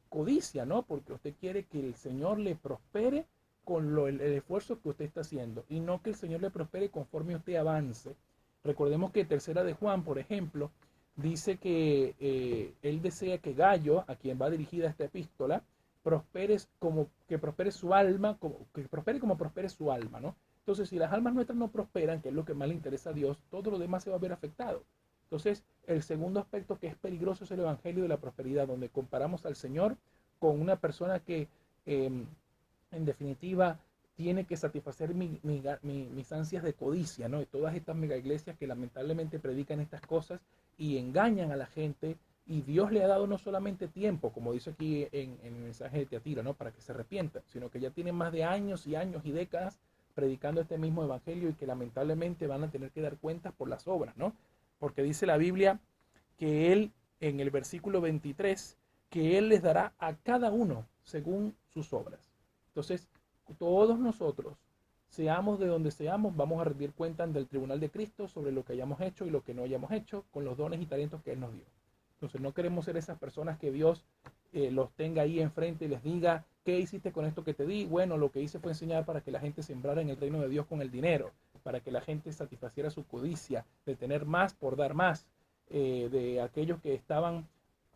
Speaker 1: codicia, ¿no? Porque usted quiere que el Señor le prospere con el esfuerzo que usted está haciendo y no que el Señor le prospere conforme usted avance. Recordemos que Tercera de Juan, por ejemplo, dice que él desea que Gallo, a quien va dirigida esta epístola, que prospere su alma, que prospere como prospere su alma, ¿no? Entonces, si las almas nuestras no prosperan, que es lo que más le interesa a Dios, todo lo demás se va a ver afectado. Entonces, el segundo aspecto que es peligroso es el evangelio de la prosperidad, donde comparamos al Señor con una persona que, en definitiva, tiene que satisfacer mis ansias de codicia, ¿no? Y todas estas mega iglesias que lamentablemente predican estas cosas y engañan a la gente. Y Dios le ha dado no solamente tiempo, como dice aquí en el mensaje de Teatira, ¿no? Para que se arrepientan, sino que ya tienen más de años y años y décadas predicando este mismo evangelio y que lamentablemente van a tener que dar cuentas por las obras, ¿no? Porque dice la Biblia que Él, en el versículo 23, que Él les dará a cada uno según sus obras. Entonces, todos nosotros, seamos de donde seamos, vamos a rendir cuentas del tribunal de Cristo sobre lo que hayamos hecho y lo que no hayamos hecho con los dones y talentos que Él nos dio. Entonces, no queremos ser esas personas que Dios los tenga ahí enfrente y les diga, ¿qué hiciste con esto que te di? Bueno, lo que hice fue enseñar para que la gente sembrara en el reino de Dios con el dinero, para que la gente satisfaciera su codicia de tener más por dar más, de aquellos que estaban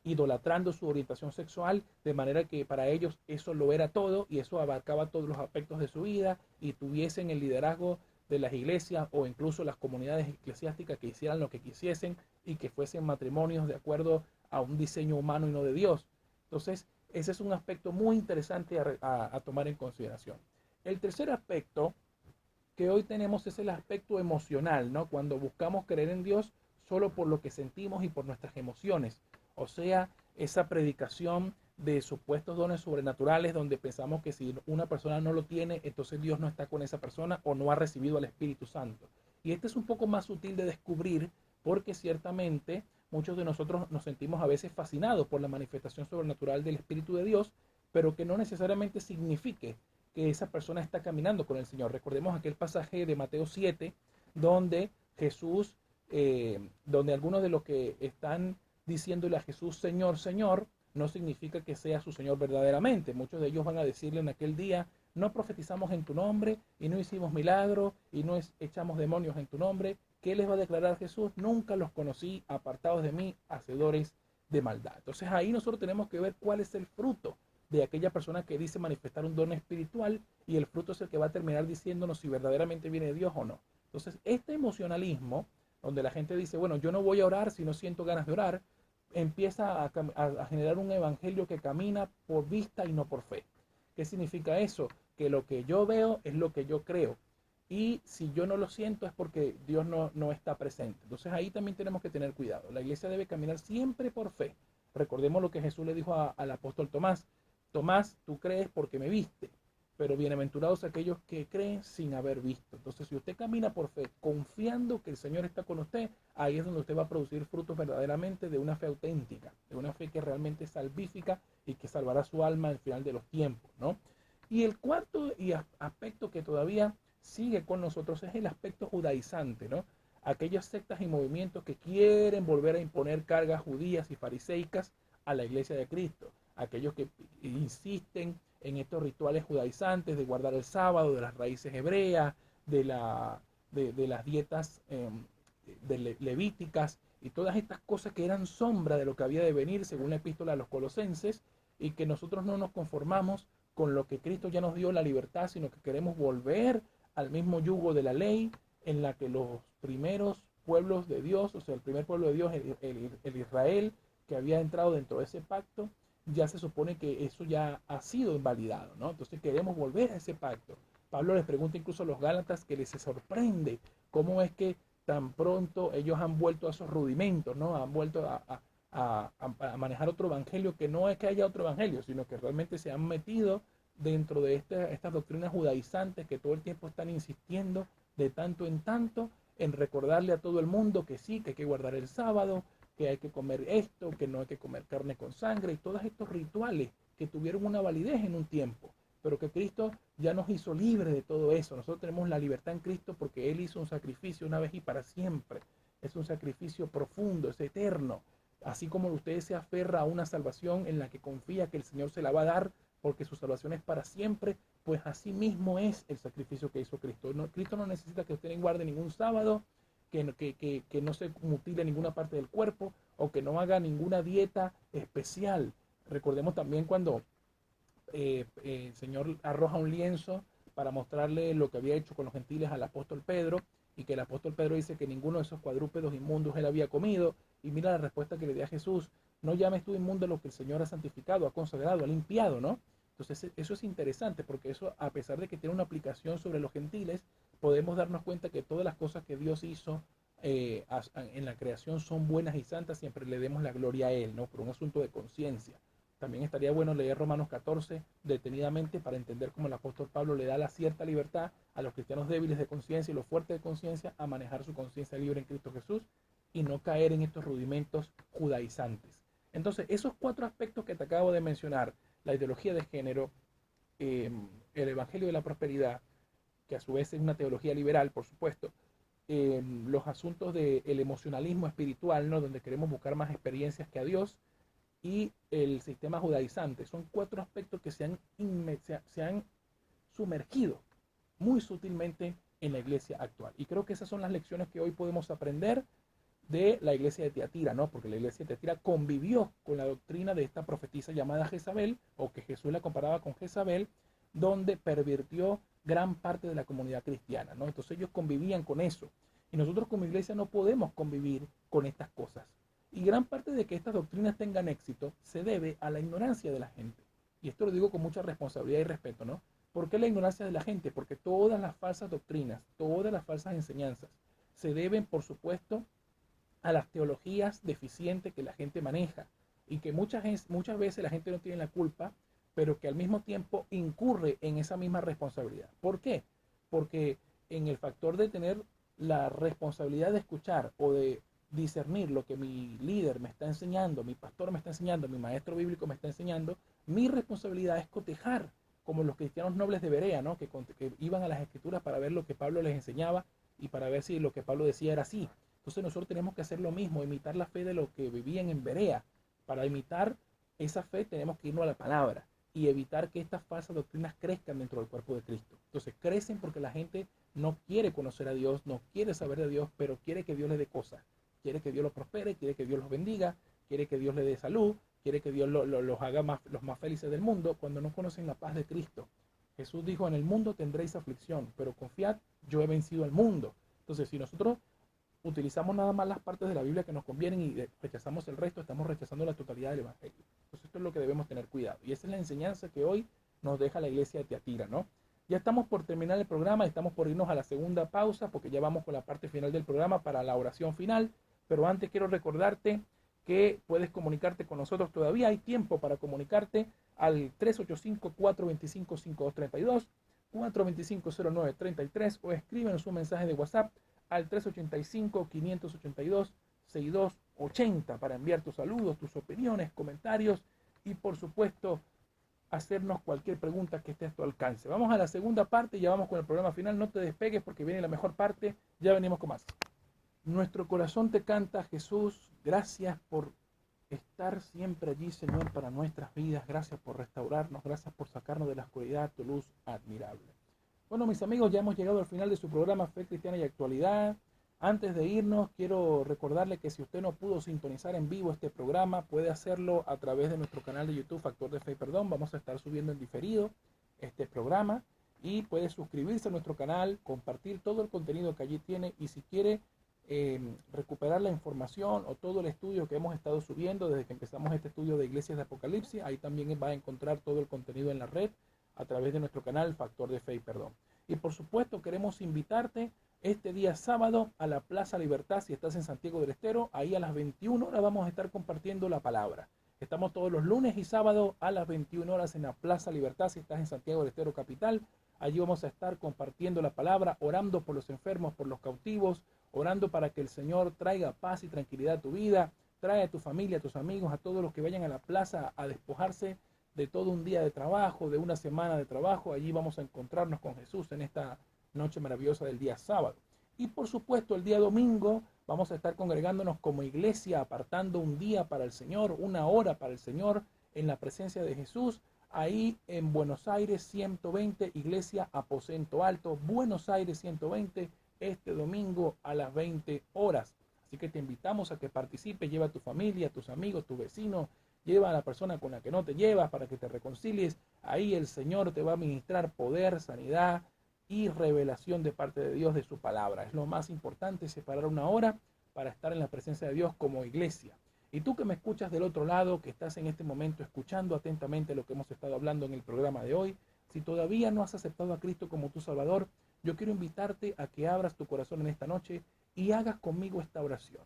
Speaker 1: idolatrando su orientación sexual, de manera que para ellos eso lo era todo y eso abarcaba todos los aspectos de su vida y tuviesen el liderazgo de las iglesias o incluso las comunidades eclesiásticas que hicieran lo que quisiesen y que fuesen matrimonios de acuerdo a un diseño humano y no de Dios. Entonces, ese es un aspecto muy interesante a tomar en consideración. El tercer aspecto que hoy tenemos es el aspecto emocional, ¿no? Cuando buscamos creer en Dios solo por lo que sentimos y por nuestras emociones. O sea, esa predicación de supuestos dones sobrenaturales donde pensamos que si una persona no lo tiene, entonces Dios no está con esa persona o no ha recibido al Espíritu Santo. Y este es un poco más sutil de descubrir porque ciertamente muchos de nosotros nos sentimos a veces fascinados por la manifestación sobrenatural del Espíritu de Dios, pero que no necesariamente signifique que esa persona está caminando con el Señor. Recordemos aquel pasaje de Mateo 7, donde Jesús, donde algunos de los que están diciéndole a Jesús, Señor, Señor, no significa que sea su Señor verdaderamente. Muchos de ellos van a decirle en aquel día, no profetizamos en tu nombre y no hicimos milagros y no echamos demonios en tu nombre. ¿Qué les va a declarar Jesús? Nunca los conocí, apartados de mí, hacedores de maldad. Entonces ahí nosotros tenemos que ver cuál es el fruto de aquella persona que dice manifestar un don espiritual y el fruto es el que va a terminar diciéndonos si verdaderamente viene de Dios o no. Entonces este emocionalismo, donde la gente dice, bueno, yo no voy a orar si no siento ganas de orar, empieza a generar un evangelio que camina por vista y no por fe. ¿Qué significa eso? Que lo que yo veo es lo que yo creo. Y si yo no lo siento es porque Dios no está presente. Entonces ahí también tenemos que tener cuidado. La iglesia debe caminar siempre por fe. Recordemos lo que Jesús le dijo al apóstol Tomás. Tomás, tú crees porque me viste, pero bienaventurados aquellos que creen sin haber visto. Entonces, si usted camina por fe, confiando que el Señor está con usted, ahí es donde usted va a producir frutos verdaderamente de una fe auténtica, de una fe que realmente es salvífica y que salvará su alma al final de los tiempos, ¿no? Y el cuarto aspecto que todavía sigue con nosotros es el aspecto judaizante, ¿no? Aquellas sectas y movimientos que quieren volver a imponer cargas judías y fariseicas a la iglesia de Cristo. Aquellos que insisten en estos rituales judaizantes de guardar el sábado, de las raíces hebreas, de las dietas levíticas y todas estas cosas que eran sombra de lo que había de venir según la epístola a los Colosenses y que nosotros no nos conformamos con lo que Cristo ya nos dio la libertad, sino que queremos volver al mismo yugo de la ley en la que los primeros pueblos de Dios, o sea, el primer pueblo de Dios, el Israel, que había entrado dentro de ese pacto, ya se supone que eso ya ha sido invalidado, ¿no? Entonces queremos volver a ese pacto. Pablo les pregunta incluso a los Gálatas que les sorprende cómo es que tan pronto ellos han vuelto a esos rudimentos, ¿no? Han vuelto a manejar otro evangelio, que no es que haya otro evangelio, sino que realmente se han metido dentro de estas doctrinas judaizantes que todo el tiempo están insistiendo de tanto en tanto en recordarle a todo el mundo que sí, que hay que guardar el sábado, que hay que comer esto, que no hay que comer carne con sangre, y todos estos rituales que tuvieron una validez en un tiempo, pero que Cristo ya nos hizo libres de todo eso. Nosotros tenemos la libertad en Cristo porque Él hizo un sacrificio una vez y para siempre. Es un sacrificio profundo, es eterno. Así como usted se aferra a una salvación en la que confía que el Señor se la va a dar porque su salvación es para siempre, pues así mismo es el sacrificio que hizo Cristo. No, Cristo no necesita que usted guarde ningún sábado, que no se mutile ninguna parte del cuerpo o que no haga ninguna dieta especial. Recordemos también cuando el Señor arroja un lienzo para mostrarle lo que había hecho con los gentiles al apóstol Pedro, y que el apóstol Pedro dice que ninguno de esos cuadrúpedos inmundos él había comido, y mira la respuesta que le dio a Jesús: no llames tú inmundo lo que el Señor ha santificado, ha consagrado, ha limpiado, ¿no? Entonces eso es interesante, porque eso, a pesar de que tiene una aplicación sobre los gentiles, podemos darnos cuenta que todas las cosas que Dios hizo en la creación son buenas y santas, siempre le demos la gloria a Él, ¿no? Por un asunto de conciencia. También estaría bueno leer Romanos 14 detenidamente para entender cómo el apóstol Pablo le da la cierta libertad a los cristianos débiles de conciencia y los fuertes de conciencia a manejar su conciencia libre en Cristo Jesús y no caer en estos rudimentos judaizantes. Entonces, esos cuatro aspectos que te acabo de mencionar, la ideología de género, el evangelio de la prosperidad, que a su vez es una teología liberal, por supuesto, los asuntos del emocionalismo espiritual, ¿no? Donde queremos buscar más experiencias que a Dios, y el sistema judaizante. Son cuatro aspectos que se han sumergido muy sutilmente en la iglesia actual. Y creo que esas son las lecciones que hoy podemos aprender de la iglesia de Tiatira, ¿no? Porque la iglesia de Tiatira convivió con la doctrina de esta profetisa llamada Jezabel, o que Jesús la comparaba con Jezabel, donde pervirtió gran parte de la comunidad cristiana, ¿no? Entonces ellos convivían con eso. Y nosotros como iglesia no podemos convivir con estas cosas. Y gran parte de que estas doctrinas tengan éxito se debe a la ignorancia de la gente. Y esto lo digo con mucha responsabilidad y respeto, ¿no? ¿Por qué la ignorancia de la gente? Porque todas las falsas doctrinas, todas las falsas enseñanzas se deben, por supuesto, a las teologías deficientes que la gente maneja y que muchas veces la gente no tiene la culpa, pero que al mismo tiempo incurre en esa misma responsabilidad. ¿Por qué? Porque en el factor de tener la responsabilidad de escuchar o de discernir lo que mi líder me está enseñando, mi pastor me está enseñando, mi maestro bíblico me está enseñando, mi responsabilidad es cotejar, como los cristianos nobles de Berea, ¿no? Que iban a las escrituras para ver lo que Pablo les enseñaba y para ver si lo que Pablo decía era así. Entonces nosotros tenemos que hacer lo mismo, imitar la fe de los que vivían en Berea. Para imitar esa fe tenemos que irnos a la palabra y evitar que estas falsas doctrinas crezcan dentro del cuerpo de Cristo. Entonces crecen porque la gente no quiere conocer a Dios, no quiere saber de Dios, pero quiere que Dios le dé cosas. Quiere que Dios los prospere, quiere que Dios los bendiga, quiere que Dios le dé salud, quiere que Dios los haga los más felices del mundo, cuando no conocen la paz de Cristo. Jesús dijo: en el mundo tendréis aflicción, pero confiad, yo he vencido al mundo. Entonces, si nosotros utilizamos nada más las partes de la Biblia que nos convienen y rechazamos el resto, estamos rechazando la totalidad del Evangelio. Entonces esto es lo que debemos tener cuidado. Y esa es la enseñanza que hoy nos deja la iglesia de Tiatira, ¿no? Ya estamos por terminar el programa, estamos por irnos a la segunda pausa, porque ya vamos con la parte final del programa para la oración final. Pero antes quiero recordarte que puedes comunicarte con nosotros, todavía hay tiempo para comunicarte al 385-425-5232, 425-0933, o escríbenos un mensaje de WhatsApp al 385-582-6280 para enviar tus saludos, tus opiniones, comentarios y por supuesto hacernos cualquier pregunta que esté a tu alcance. Vamos a la segunda parte, ya vamos con el programa final, no te despegues porque viene la mejor parte, ya venimos con más. Nuestro corazón te canta, Jesús, gracias por estar siempre allí, Señor, para nuestras vidas, gracias por restaurarnos, gracias por sacarnos de la oscuridad, tu luz admirable. Bueno, mis amigos, ya hemos llegado al final de su programa Fe Cristiana y Actualidad. Antes de irnos, quiero recordarle que si usted no pudo sintonizar en vivo este programa, puede hacerlo a través de nuestro canal de YouTube, Factor de Fe y Perdón. Vamos a estar subiendo en diferido este programa y puede suscribirse a nuestro canal, compartir todo el contenido que allí tiene, y si quiere recuperar la información o todo el estudio que hemos estado subiendo desde que empezamos este estudio de Iglesias de Apocalipsis, ahí también va a encontrar todo el contenido en la red a través de nuestro canal Factor de Fe y Perdón. Y por supuesto queremos invitarte Este día sábado a la Plaza Libertad, si estás en Santiago del Estero, ahí a las 21 horas vamos a estar compartiendo la palabra. Estamos todos los lunes y sábados a las 21 horas en la Plaza Libertad, si estás en Santiago del Estero capital. Allí vamos a estar compartiendo la palabra, orando por los enfermos, por los cautivos, orando para que el Señor traiga paz y tranquilidad a tu vida, trae a tu familia, a tus amigos, a todos los que vayan a la plaza a despojarse de todo un día de trabajo, de una semana de trabajo. Allí vamos a encontrarnos con Jesús en esta noche maravillosa del día sábado. Y por supuesto el día domingo vamos a estar congregándonos como iglesia, apartando un día para el Señor, una hora para el Señor, en la presencia de Jesús, ahí en Buenos Aires 120, Iglesia Aposento Alto, Buenos Aires 120, este domingo a las 20 horas. Así que te invitamos a que participes, lleva a tu familia, a tus amigos, a tus vecinos, lleva a la persona con la que no te llevas para que te reconcilies. Ahí el Señor te va a ministrar poder, sanidad y revelación de parte de Dios de su palabra. Es lo más importante, separar una hora para estar en la presencia de Dios como iglesia. Y tú que me escuchas del otro lado, que estás en este momento escuchando atentamente lo que hemos estado hablando en el programa de hoy, si todavía no has aceptado a Cristo como tu Salvador, yo quiero invitarte a que abras tu corazón en esta noche y hagas conmigo esta oración.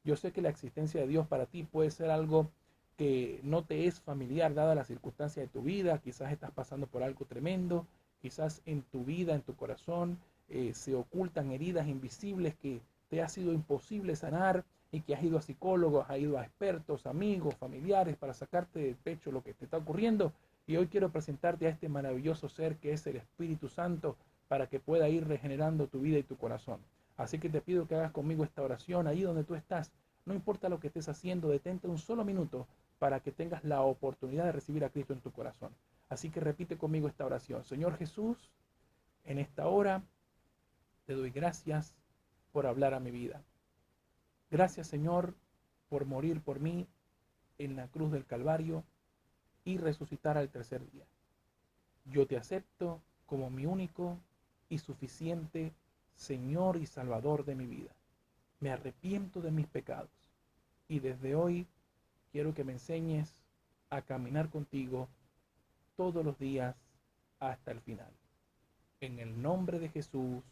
Speaker 1: Yo sé que la existencia de Dios para ti puede ser algo que no te es familiar dada la circunstancia de tu vida, quizás estás pasando por algo tremendo, quizás en tu vida, en tu corazón, se ocultan heridas invisibles que te ha sido imposible sanar y que has ido a psicólogos, has ido a expertos, amigos, familiares para sacarte del pecho lo que te está ocurriendo. Y hoy quiero presentarte a este maravilloso ser que es el Espíritu Santo para que pueda ir regenerando tu vida y tu corazón. Así que te pido que hagas conmigo esta oración ahí donde tú estás. No importa lo que estés haciendo, detente un solo minuto para que tengas la oportunidad de recibir a Cristo en tu corazón. Así que repite conmigo esta oración. Señor Jesús, en esta hora te doy gracias por hablar a mi vida. Gracias, Señor, por morir por mí en la cruz del Calvario y resucitar al tercer día. Yo te acepto como mi único y suficiente Señor y Salvador de mi vida. Me arrepiento de mis pecados y desde hoy quiero que me enseñes a caminar contigo todos los días hasta el final. En el nombre de Jesús.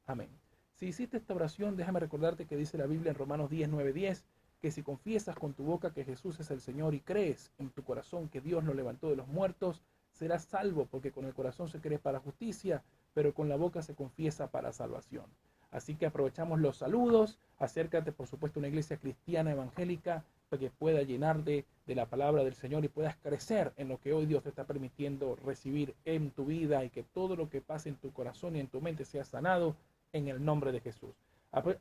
Speaker 1: Amén. Si hiciste esta oración, déjame recordarte que dice la Biblia en Romanos 10, 9, 10, que si confiesas con tu boca que Jesús es el Señor y crees en tu corazón que Dios lo levantó de los muertos, serás salvo, porque con el corazón se cree para justicia, pero con la boca se confiesa para salvación. Así que aprovechamos los saludos, acércate por supuesto a una iglesia cristiana evangélica para que pueda llenarte de la palabra del Señor y puedas crecer en lo que hoy Dios te está permitiendo recibir en tu vida y que todo lo que pase en tu corazón y en tu mente sea sanado en el nombre de Jesús.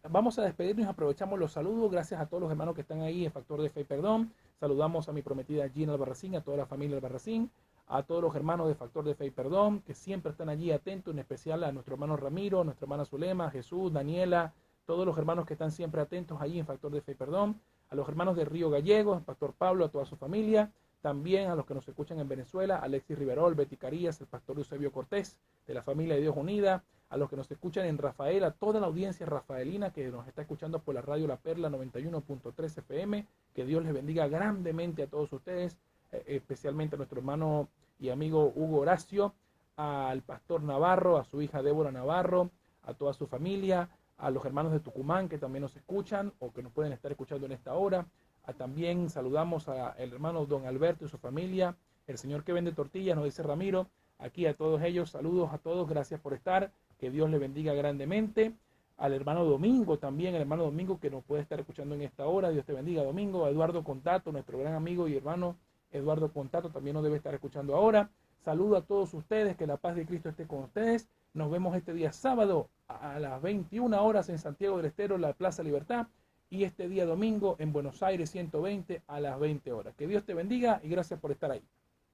Speaker 1: Vamos a despedirnos, aprovechamos los saludos, gracias a todos los hermanos que están ahí en Factor de Fe y Perdón. Saludamos a mi prometida Gina Albarracín, a toda la familia Albarracín, a todos los hermanos de Factor de Fe y Perdón, que siempre están allí atentos, en especial a nuestro hermano Ramiro, nuestra hermana Zulema, Jesús, Daniela, todos los hermanos que están siempre atentos allí en Factor de Fe y Perdón, a los hermanos de Río Gallegos, al Pastor Pablo, a toda su familia, también a los que nos escuchan en Venezuela, Alexis Riverol, Betty Carías, el Pastor Eusebio Cortés, de la familia de Dios Unida, a los que nos escuchan en Rafael, a toda la audiencia rafaelina que nos está escuchando por la radio La Perla 91.3 FM, que Dios les bendiga grandemente a todos ustedes, especialmente a nuestro hermano y amigo Hugo Horacio, al Pastor Navarro, a su hija Débora Navarro, a toda su familia, a los hermanos de Tucumán que también nos escuchan o que nos pueden estar escuchando en esta hora. También saludamos al hermano Don Alberto y su familia, el señor que vende tortillas, nos dice Ramiro. Aquí a todos ellos, saludos a todos, gracias por estar, que Dios le bendiga grandemente. Al hermano Domingo también, el hermano Domingo que nos puede estar escuchando en esta hora, Dios te bendiga Domingo. A Eduardo Contato, nuestro gran amigo y hermano Eduardo Contato también nos debe estar escuchando ahora. Saludo a todos ustedes, que la paz de Cristo esté con ustedes. Nos vemos este día sábado a las 21 horas en Santiago del Estero, la Plaza Libertad, y este día domingo en Buenos Aires 120 a las 20 horas. Que Dios te bendiga y gracias por estar ahí.